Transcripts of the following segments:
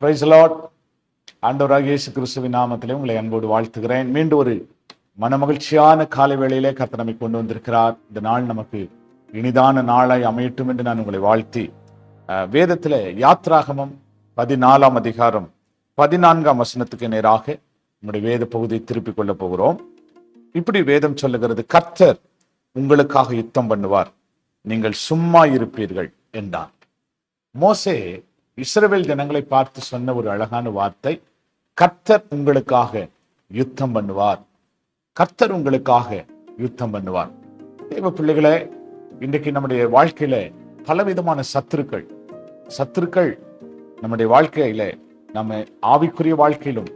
Price Lord. ஆண்டவராகிய இயேசு கிறிஸ்துவின் நாமத்திலே உங்களை அன்போடு வாழ்த்துகிறேன். மீண்டும் ஒரு மனமகிழ்ச்சியான காலை வேளையிலே கர்த்தர் நம்மை கொண்டு வந்திருக்கிறார். இந்த நாள் நமக்கு இனிதான நாளாய் அமையட்டும் என்று நான் உங்களை வாழ்த்தி, வேதத்திலே யாத்ராகமம் 14ஆம் அதிகாரம் 14ஆம் வசனத்துக்கு நேராக நம்முடைய வேத பகுதியை திருப்பிக் கொள்ள போகிறோம். இப்படி வேதம் சொல்லுகிறது, கர்த்தர் உங்களுக்காக யுத்தம் பண்ணுவார், நீங்கள் சும்மா இருப்பீர்கள் என்றார். மோசே இஸ்ரவேல் ஜனங்களை பார்த்து சொன்ன ஒரு அழகான வார்த்தை, கர்த்தர் உங்களுக்காக யுத்தம் பண்ணுவார், கர்த்தர் உங்களுக்காக யுத்தம் பண்ணுவார். தேவ பிள்ளைகளே, இன்றைக்கு நம்முடைய வாழ்க்கையில பலவிதமான சத்துருக்கள் நம்முடைய வாழ்க்கையில, நம்ம ஆவிக்குரிய வாழ்க்கையிலும்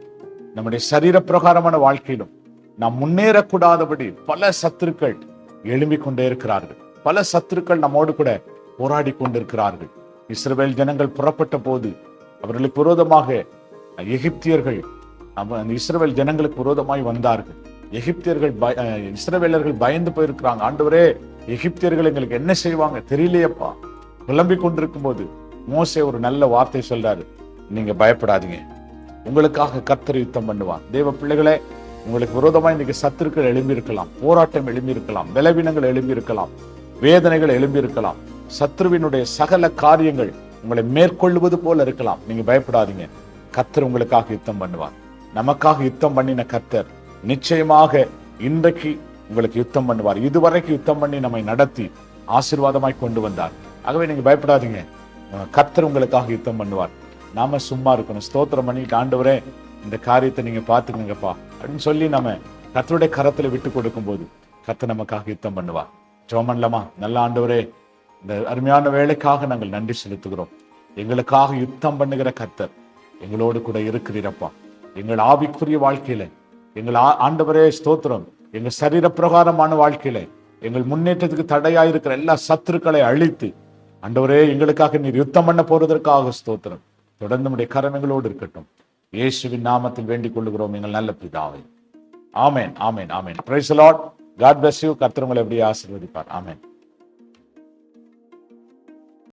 நம்முடைய சரீர பிரகாரமான வாழ்க்கையிலும் நாம் முன்னேறக்கூடாதபடி பல சத்துருக்கள் எழும்பிக் கொண்டே இருக்கிறார்கள். பல சத்துருக்கள் நம்மோடு கூட போராடி கொண்டிருக்கிறார்கள். இஸ்ரவேல் ஜனங்கள் புறப்பட்ட போது அவர்களுக்கு விரோதமாக எகிப்தியர்கள் இஸ்ரவேல் ஜனங்களுக்கு விரோதமாய் வந்தார்கள். இஸ்ரவேலர்கள் பயந்து போயிருக்கிறாங்க. ஆண்டவரே, எகிப்தியர்கள் எங்களுக்கு என்ன செய்வாங்க தெரியலையப்பா புலம்பிக் கொண்டிருக்கும் போது மோசே ஒரு நல்ல வார்த்தை சொல்றாரு, நீங்க பயப்படாதீங்க, உங்களுக்காக கர்த்தர் யுத்தம் பண்ணுவார். தேவ பிள்ளைகளே, உங்களுக்கு விரோதமாய் இன்னைக்கு சத்துருக்கள் எழும்பியிருக்கலாம், போராட்டம் எழும்பியிருக்கலாம், பலவீனங்கள் எழும்பியிருக்கலாம், வேதனைகள் எழும்பியிருக்கலாம், சத்ருவினுடைய சகல காரியங்கள் உங்களை மேற்கொள்வது போல இருக்கலாம். நீங்க பயப்படாதீங்க, கர்த்தர் உங்களுக்காக யுத்தம் பண்ணுவார். நமக்காக யுத்தம் பண்ணின கர்த்தர் நிச்சயமாக இன்றைக்கு உங்களுக்கு யுத்தம் பண்ணுவார். இதுவரைக்கும் யுத்தம் பண்ணி நம்மை நடத்தி ஆசீர்வாதமாய் கொண்டு வந்தார். ஆகவே நீங்க பயப்படாதீங்க, கர்த்தர் உங்களுக்காக யுத்தம் பண்ணுவார். நாம சும்மா இருக்கணும். ஸ்தோத்திரம் பண்ணிட்டு, ஆண்டவரே இந்த காரியத்தை நீங்க பாத்துக்கங்கப்பா அப்படின்னு சொல்லி நம்ம கர்த்தருடைய கரத்துல விட்டு கொடுக்கும் போது கர்த்தர் நமக்காக யுத்தம் பண்ணுவார். ஜெபம் பண்ணலாமா? நல்ல ஆண்டவரே, இந்த அருமையான வேலைக்காக நாங்கள் நன்றி செலுத்துகிறோம். எங்களுக்காக யுத்தம் பண்ணுகிற கர்த்தர் எங்களோடு கூட இருக்கிறீரப்பா. எங்கள் ஆவிக்குரிய வாழ்க்கையில, எங்கள் ஆண்டவரே ஸ்தோத்திரம், எங்க சரீர பிரகாரமான வாழ்க்கையில எங்கள் முன்னேற்றத்துக்கு தடையாயிருக்கிற எல்லா சத்துருக்களை அழித்து, ஆண்டவரே எங்களுக்காக நீர் யுத்தம் பண்ண போறதற்காக ஸ்தோத்திரம். தொடர்ந்து நம்முடைய கரம் எங்களோடு இருக்கட்டும். இயேசுவின் நாமத்தில் வேண்டிக் கொள்ளுகிறோம் எங்கள் நல்ல பிதாவே. ஆமென், ஆமென், ஆமென். Praise the lord. God bless you. கர்த்தர் உங்களை எப்படியே ஆசீர்வதிப்பார். ஆமென்.